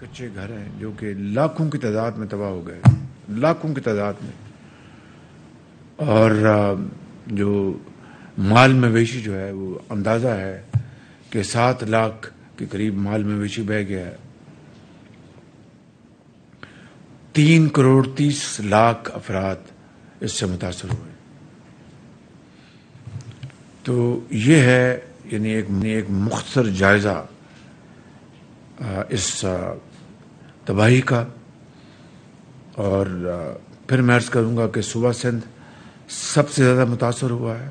کچے گھر ہیں جو کہ لاکھوں کی تعداد میں تباہ ہو گئے، لاکھوں کی تعداد میں. اور جو مال مویشی جو ہے وہ اندازہ ہے کہ 7 لاکھ کے قریب مال مویشی بہہ گیا ہے. 3 کروڑ 30 لاکھ افراد اس سے متاثر ہوئے. تو یہ ہے یعنی ایک مختصر جائزہ اس تباہی کا. اور پھر میں عرض کروں گا کہ صوبہ سندھ سب سے زیادہ متاثر ہوا ہے.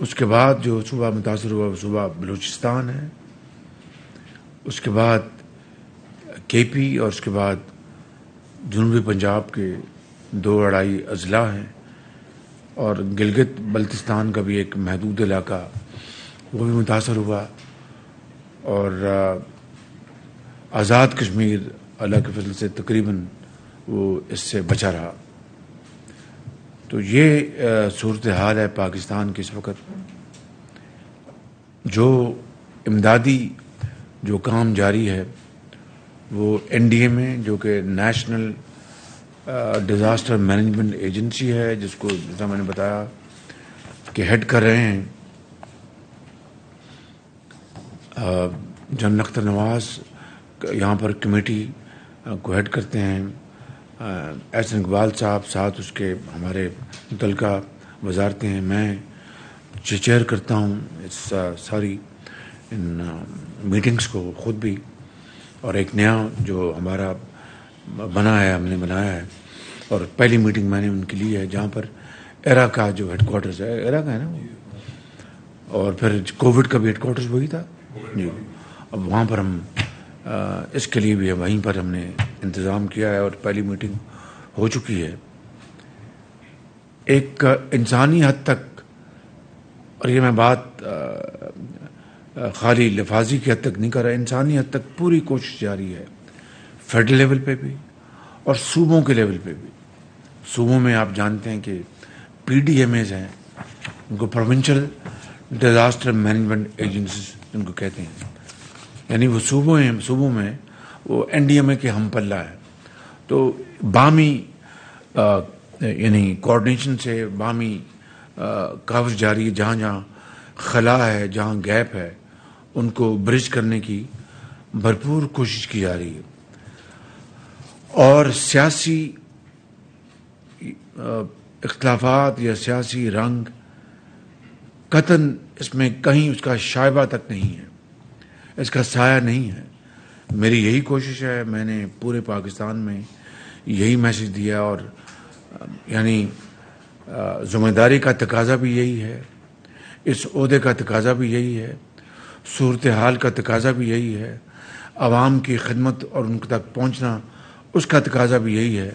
اس کے بعد جو صوبہ متاثر ہوا وہ صوبہ بلوچستان ہے، اس کے بعد کے پی، اور اس کے بعد جنوبی پنجاب کے 2-2.5 اضلاع ہیں، اور گلگت بلتستان کا بھی ایک محدود علاقہ وہ بھی متاثر ہوا. اور آزاد کشمیر اللہ کے فضل سے تقریباً وہ اس سے بچا رہا. تو یہ صورتحال ہے پاکستان کی اس وقت. جو امدادی جو کام جاری ہے وہ این ڈی اے میں، جو کہ نیشنل ڈیزاسٹر مینجمنٹ ایجنسی ہے، جس کو جیسا میں نے بتایا کہ ہیڈ کر رہے ہیں جنرل اختر نواز، یہاں پر کمیٹی کو ہیڈ کرتے ہیں احسن اقبال صاحب، ساتھ اس کے ہمارے متعلقہ وزارتیں ہیں. میں چیئر کرتا ہوں اس ساری ان میٹنگز کو خود بھی. اور ایک نیا جو ہمارا بنا ہے، ہم نے بنایا ہے، اور پہلی میٹنگ میں نے ان کی لی ہے جہاں پر ایرا کا جو ہیڈ کوارٹرز ہے، ایرا کا ہے نا، اور پھر کووڈ کا بھی ہیڈ کوارٹرز وہی تھا جی. اب وہاں پر ہم اس کے لیے بھی وہیں پر ہم نے انتظام کیا ہے، اور پہلی میٹنگ ہو چکی ہے. ایک انسانی حد تک، اور یہ میں بات خالی لفاظی کی حد تک نہیں کر رہا، انسانی حد تک پوری کوشش جاری ہے، فیڈرل لیول پہ بھی اور صوبوں کے لیول پہ بھی. صوبوں میں آپ جانتے ہیں کہ پی ڈی ایم ایز ہیں، ان کو پروونشل ڈیزاسٹر مینجمنٹ ایجنسیز ان کو کہتے ہیں، یعنی وہ صوبوں میں وہ این ڈی ایم اے کے ہم پلہ ہے. تو باہمی یعنی کوآرڈینیشن سے باہمی کاوش جاری ہے، جہاں جہاں خلا ہے، جہاں گیپ ہے، ان کو برج کرنے کی بھرپور کوشش کی جا رہی ہے. اور سیاسی اختلافات یا سیاسی رنگ قطعاً اس میں کہیں اس کا شائبہ تک نہیں ہے، اس کا سایہ نہیں ہے. میری یہی کوشش ہے، میں نے پورے پاکستان میں یہی میسج دیا، اور یعنی ذمہ داری کا تقاضا بھی یہی ہے، اس عہدے کا تقاضا بھی یہی ہے، صورتحال کا تقاضا بھی یہی ہے، عوام کی خدمت اور ان تک پہنچنا اس کا تقاضا بھی یہی ہے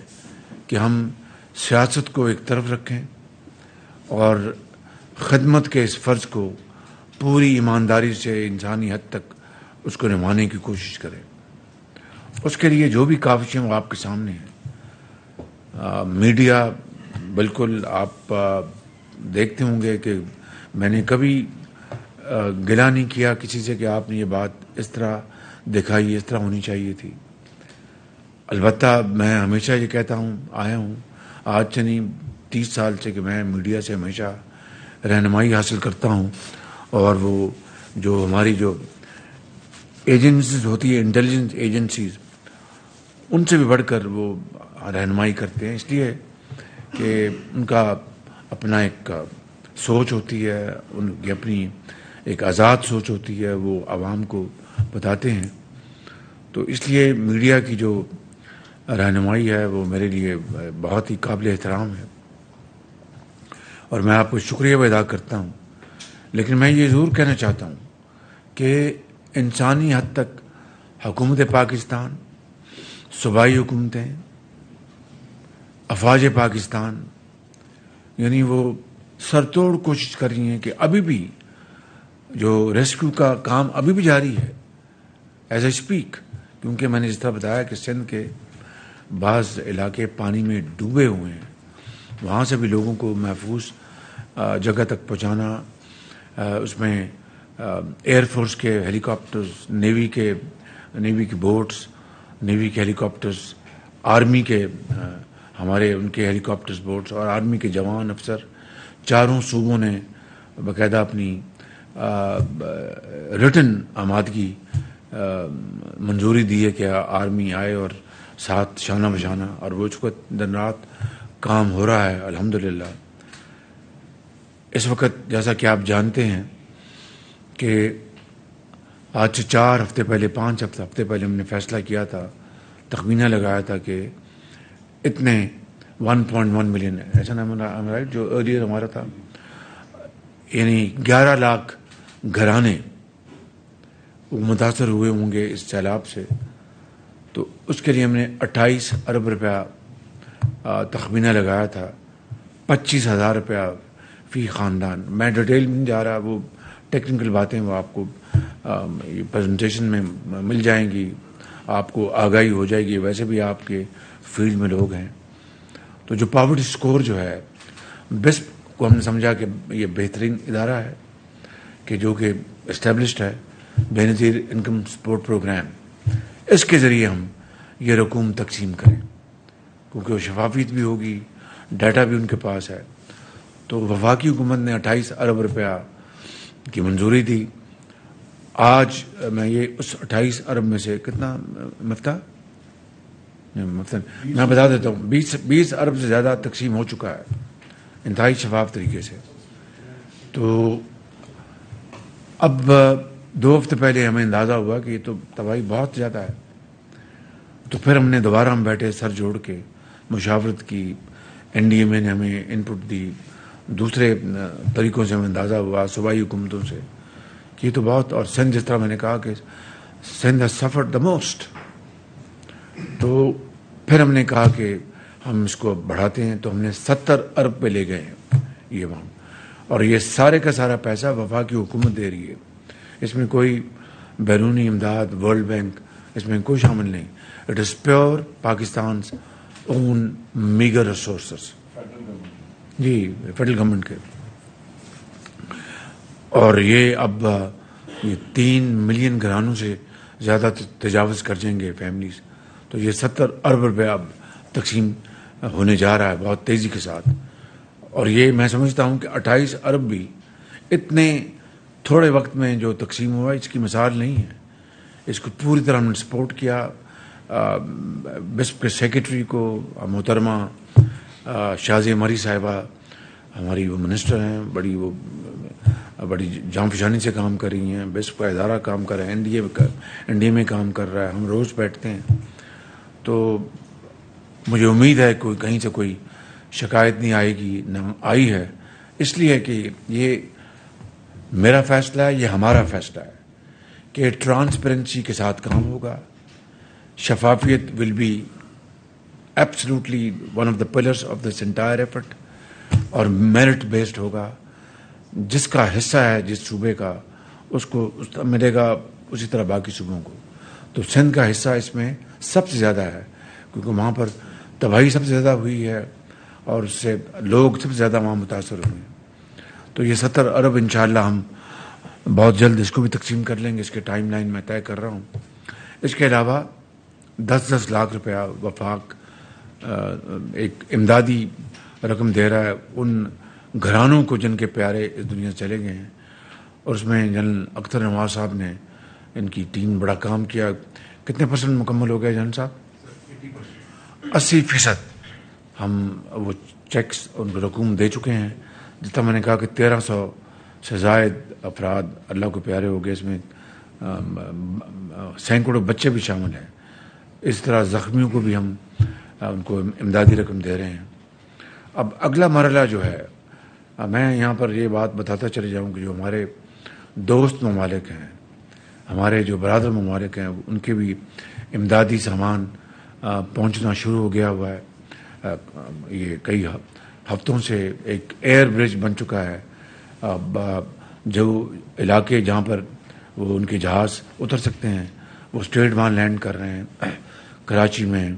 کہ ہم سیاست کو ایک طرف رکھیں اور خدمت کے اس فرض کو پوری ایمانداری سے انسانی حد تک اس کو نبھانے کی کوشش کریں. اس کے لیے جو بھی کاوشیں وہ آپ کے سامنے ہیں. میڈیا بالکل آپ دیکھتے ہوں گے کہ میں نے کبھی گلہ نہیں کیا کسی سے کہ آپ نے یہ بات اس طرح دکھائی، اس طرح ہونی چاہیے تھی. البتہ میں ہمیشہ یہ کہتا ہوں، آیا ہوں آج سے نہیں 30 سال سے، کہ میں میڈیا سے ہمیشہ رہنمائی حاصل کرتا ہوں، اور وہ جو ہماری جو ایجنسیز ہوتی ہے، انٹیلیجنس ایجنسیز، ان سے بھی بڑھ کر وہ رہنمائی کرتے ہیں، اس لیے کہ ان کا اپنا ایک سوچ ہوتی ہے، ان کی اپنی ایک آزاد سوچ ہوتی ہے، وہ عوام کو بتاتے ہیں. تو اس لیے میڈیا کی جو رہنمائی ہے وہ میرے لیے بہت ہی قابل احترام ہے، اور میں آپ کو شکریہ بھی ادا کرتا ہوں. لیکن میں یہ ضرور کہنا چاہتا ہوں کہ انسانی حد تک حکومت پاکستان، صوبائی حکومتیں، افواج پاکستان، یعنی وہ سرتوڑ کوشش کر رہی ہیں کہ ابھی بھی جو ریسکیو کا کام ابھی بھی جاری ہے ایز اے اسپیک. کیونکہ میں نے جس طرح بتایا کہ سندھ کے بعض علاقے پانی میں ڈوبے ہوئے ہیں، وہاں سے بھی لوگوں کو محفوظ جگہ تک پہنچانا، اس میں ایئر فورس کے ہیلی کاپٹرز، نیوی کی بوٹس، نیوی کے ہیلی کاپٹرز، آرمی کے ہمارے ان کے ہیلی کاپٹرز بورڈز اور آرمی کے جوان افسر چاروں صوبوں نے باقاعدہ اپنی ریٹن آمادگی منظوری دی ہے کہ آرمی آئے اور ساتھ شانہ بشانہ، اور وہ اس وقت دن رات کام ہو رہا ہے الحمدللہ۔ اس وقت جیسا کہ آپ جانتے ہیں کہ آج سے 4 ہفتے پہلے 5 ہفتے پہلے ہم نے فیصلہ کیا تھا، تخمینہ لگایا تھا کہ اتنے 1.1 ملین، ایسا نام رائٹ جو ارلیئر ہمارا تھا، یعنی 11 لاکھ گھرانے وہ متاثر ہوئے ہوں گے اس سیلاب سے۔ تو اس کے لیے ہم نے 28 ارب روپیہ تخمینہ لگایا تھا، 25,000 روپیہ فی خاندان۔ میں ڈیٹیل میں نہیں جا رہا، وہ ٹیکنیکل باتیں وہ آپ کو پریزنٹیشن میں مل جائیں گی، آپ کو آگاہی ہو جائے گی، ویسے بھی آپ کے فیلڈ میں لوگ ہیں۔ تو جو پاورٹی سکور جو ہے، بسپ کو ہم نے سمجھا کہ یہ بہترین ادارہ ہے کہ جو کہ اسٹیبلشڈ ہے، بے نظیر انکم سپورٹ پروگرام، اس کے ذریعے ہم یہ رقوم تقسیم کریں، کیونکہ وہ شفافیت بھی ہوگی، ڈیٹا بھی ان کے پاس ہے۔ تو وفاقی حکومت نے 28 ارب روپیہ کی منظوری دی۔ آج میں یہ اس 28 ارب میں سے کتنا مفتاح میں بتا دیتا ہوں، 20 ارب سے زیادہ تقسیم ہو چکا ہے انتہائی شفاف طریقے سے۔ تو اب 2 ہفتے پہلے ہمیں اندازہ ہوا کہ یہ تو تباہی بہت زیادہ ہے، تو پھر ہم نے دوبارہ بیٹھے سر جوڑ کے مشاورت کی، NDMA نے ہمیں انپٹ دی، دوسرے طریقوں سے ہمیں اندازہ ہوا، صوبائی حکومتوں سے، کہ یہ تو بہت، اور سندھ جس طرح میں نے کہا کہ Sindh has suffered the most. تو پھر ہم نے کہا کہ ہم اس کو بڑھاتے ہیں، تو ہم نے 70 ارب پہ لے گئے ہیں یہ وہاں، اور یہ سارے کا سارا پیسہ وفاقی حکومت دے رہی ہے، اس میں کوئی بیرونی امداد، ورلڈ بینک اس میں کوئی شامل نہیں۔ It is pure Pakistan's own meagre resources, جی فیڈرل گورنمنٹ کے۔ اور یہ اب یہ 3 ملین گھرانوں سے زیادہ تجاوز کر جائیں گے فیملیز، تو یہ 70 ارب روپے اب تقسیم ہونے جا رہا ہے بہت تیزی کے ساتھ۔ اور یہ میں سمجھتا ہوں کہ 28 ارب بھی اتنے تھوڑے وقت میں جو تقسیم ہوا اس کی مثال نہیں ہے۔ اس کو پوری طرح ہم نے سپورٹ کیا، بسپ کے سیکرٹری کو، محترمہ شازیہ مری صاحبہ ہماری وہ منسٹر ہیں، بڑی جان فشانی سے کام کر رہی ہیں، بسپ کا ادارہ کام کر رہا ہے، NDMA کام کر رہا ہے، ہم روز بیٹھتے ہیں۔ تو مجھے امید ہے کوئی کہیں سے کوئی شکایت نہیں آئے گی، نہ آئی ہے، اس لیے کہ یہ میرا فیصلہ ہے، یہ ہمارا فیصلہ ہے کہ ٹرانسپیرنسی کے ساتھ کام ہوگا، شفافیت will be absolutely one of the pillars of this entire effort, اور میرٹ بیسڈ ہوگا۔ جس کا حصہ ہے جس صوبے کا اس کو ملے گا، اسی طرح باقی صوبوں کو۔ تو سندھ کا حصہ اس میں سب سے زیادہ ہے، کیونکہ وہاں پر تباہی سب سے زیادہ ہوئی ہے اور اس سے لوگ سب سے زیادہ وہاں متاثر ہوئے ہیں۔ تو یہ 70 ارب انشاءاللہ ہم بہت جلد اس کو بھی تقسیم کر لیں گے، اس کے ٹائم لائن میں طے کر رہا ہوں۔ اس کے علاوہ 10 لاکھ روپیہ وفاق ایک امدادی رقم دے رہا ہے ان گھرانوں کو جن کے پیارے اس دنیا سے چلے گئے ہیں، اور اس میں جنرل اختر نواز صاحب نے، ان کی ٹیم بڑا کام کیا۔ کتنے % مکمل ہو گیا جنرل صاحب؟ 80% ہم وہ چیکس ان کو رقوم دے چکے ہیں۔ جس طرح میں نے کہا کہ 1300 سے زائد افراد اللہ کو پیارے ہو گئے، اس میں سینکڑوں بچے بھی شامل ہیں۔ اس طرح زخمیوں کو بھی ہم ان کو امدادی رقم دے رہے ہیں۔ اب اگلا مرحلہ جو ہے، میں یہاں پر یہ بات بتاتا چلے جاؤں کہ جو ہمارے دوست ممالک ہیں، ہمارے جو برادر ممالک ہیں، ان کے بھی امدادی سامان پہنچنا شروع ہو گیا ہوا ہے۔ یہ کئی ہفتوں سے ایک ایئر برج بن چکا ہے۔ اب جو علاقے جہاں پر وہ ان کے جہاز اتر سکتے ہیں، وہ اسٹریٹ وہاں لینڈ کر رہے ہیں، کراچی میں،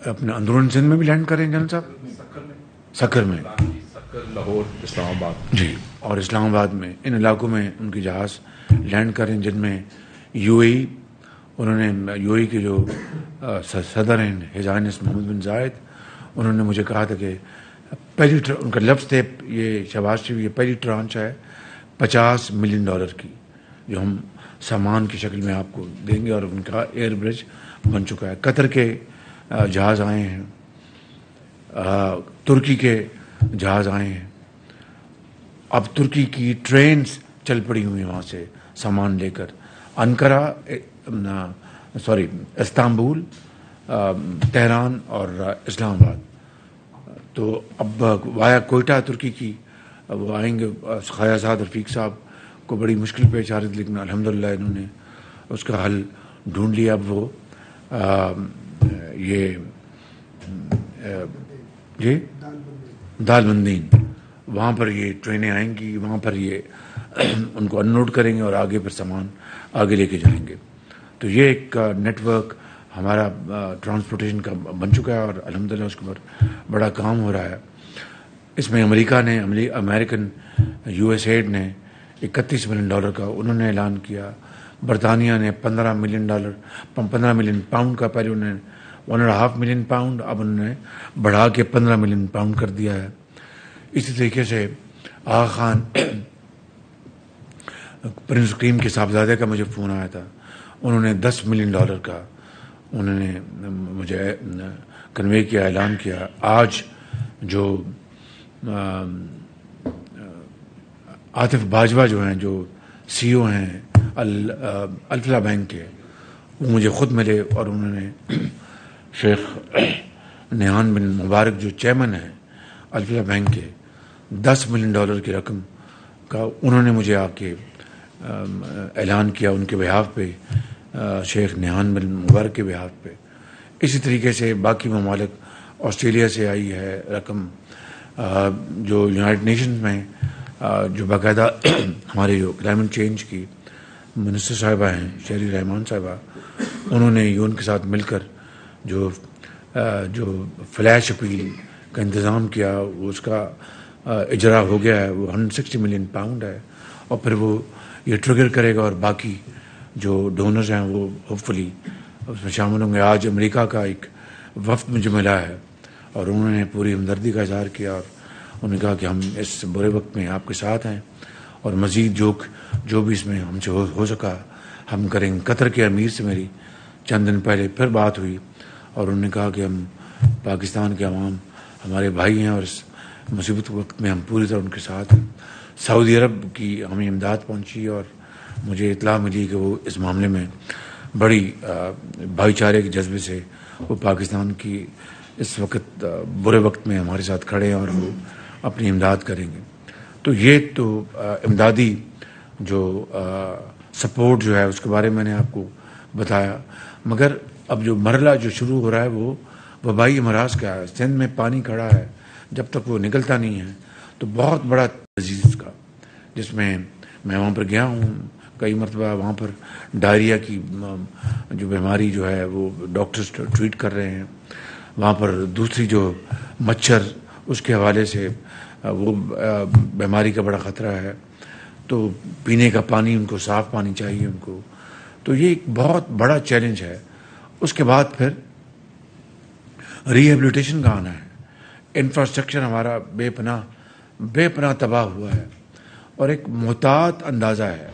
اپنے اندرون سندھ میں بھی لینڈ کر رہے ہیں جنرل صاحب، سکر میں، لاہور، اسلام آباد، جی، اور اسلام آباد میں، ان علاقوں میں ان کے جہاز لینڈ کر رہے ہیں، جن میں UAE، انہوں نے UAE کے جو صدر ہیں ہز ہائنس محمد بن زائد، انہوں نے مجھے کہا تھا کہ ان کا لفظ تھے یہ شہباز شریف، یہ پہلی ٹرانچ ہے $50 ملین کی جو ہم سامان کی شکل میں آپ کو دیں گے، اور ان کا ایئر برج بن چکا ہے۔ قطر کے جہاز آئے ہیں، ترکی کے جہاز آئے ہیں، اب ترکی کی ٹرینز چل پڑی ہوئی ہیں وہاں سے سامان لے کر، انقرہ استنبول، تہران اور اسلام آباد۔ تو اب وایا کوئٹہ ترکی کی وہ آئیں گے، خواجہ سعد رفیق صاحب کو بڑی مشکل پیش آ رہی تھی، لیکن الحمدللہ انہوں نے اس کا حل ڈھونڈ لیا۔ اب وہ یہ دال بندین وہاں پر یہ ٹرینیں آئیں گی، وہاں پر یہ ان کو انلوڈ کریں گے اور آگے پھر سامان آگے لے کے جائیں گے۔ تو یہ ایک نیٹ ورک ہمارا ٹرانسپورٹیشن کا بن چکا ہے، اور الحمدللہ اس کے اوپر بڑا کام ہو رہا ہے۔ اس میں امریکہ نے امریکن USAID نے $31 ملین کا انہوں نے اعلان کیا، برطانیہ نے $15 ملین پاؤنڈ کا، پہلے انہوں نے $1.5 ملین پاؤنڈ، اب انہوں نے بڑھا کے $15 ملین پاؤنڈ کر دیا ہے۔ اسی طریقے سے آغا خان پرنس کریم کے صاحبزادے کا مجھے فون آیا تھا، انہوں نے $10 ملین کا انہوں نے مجھے کنوے کیا، اعلان کیا۔ آج جو عاطف باجوہ جو ہیں، جو CEO ہیں الفلاح بینک کے، وہ مجھے خود ملے اور انہوں نے شیخ نیہان بن مبارک جو چیئرمین ہیں الفلاح بینک کے، $10 ملین کی رقم کا انہوں نے مجھے آ کے اعلان کیا ان کے بہاف پہ، شیخ نیہان بن مبارک کے بہاف پہ۔ اسی طریقے سے باقی ممالک، آسٹریلیا سے آئی ہے رقم، جو یونائٹڈ نیشنز میں جو باقاعدہ ہمارے جو کلائمیٹ چینج کی منسٹر صاحبہ ہیں شہری رحمان صاحبہ، انہوں نے یون کے ساتھ مل کر جو فلیش اپیل کا انتظام کیا، اس کا اجرا ہو گیا ہے، وہ $160 ملین ہے، اور پھر وہ یہ ٹریگر کرے گا اور باقی جو ڈونرز ہیں وہ ہوپ فلی اس میں شامل ہوں گے۔ آج امریکہ کا ایک وفد مجھے ملا ہے اور انہوں نے پوری ہمدردی کا اظہار کیا، اور انہوں نے کہا کہ ہم اس برے وقت میں آپ کے ساتھ ہیں، اور مزید جو بھی اس میں ہم سے ہو سکا ہم کریں گے۔ قطر کے امیر سے میری چند دن پہلے پھر بات ہوئی، اور انہوں نے کہا کہ ہم پاکستان کے عوام ہمارے بھائی ہیں، اور اس مصیبت وقت میں ہم پوری طرح ان کے ساتھ ہیں۔ سعودی عرب کی ہمیں امداد پہنچی، اور مجھے اطلاع ملی کہ وہ اس معاملے میں بڑی بھائی چارے کے جذبے سے وہ پاکستان کی اس وقت برے وقت میں ہمارے ساتھ کھڑے ہیں، اور وہ اپنی امداد کریں گے۔ تو یہ تو امدادی جو سپورٹ جو ہے اس کے بارے میں نے آپ کو بتایا، مگر اب جو مرحلہ جو شروع ہو رہا ہے وہ وبائی امراض کا ہے۔ سندھ میں پانی کھڑا ہے، جب تک وہ نکلتا نہیں ہے تو بہت بڑا ڈیزیز کا، جس میں میں وہاں پر گیا ہوں کئی مرتبہ، وہاں پر ڈائریا کی جو بیماری جو ہے وہ ڈاکٹرز ٹریٹ کر رہے ہیں، وہاں پر دوسری جو مچھر اس کے حوالے سے وہ بیماری کا بڑا خطرہ ہے، تو پینے کا پانی ان کو صاف پانی چاہیے ان کو، تو یہ ایک بہت بڑا چیلنج ہے۔ اس کے بعد پھر ری ہیبلیٹیشن کا آنا ہے۔ انفراسٹرکچر ہمارا بے پناہ تباہ ہوا ہے، اور ایک محتاط اندازہ ہے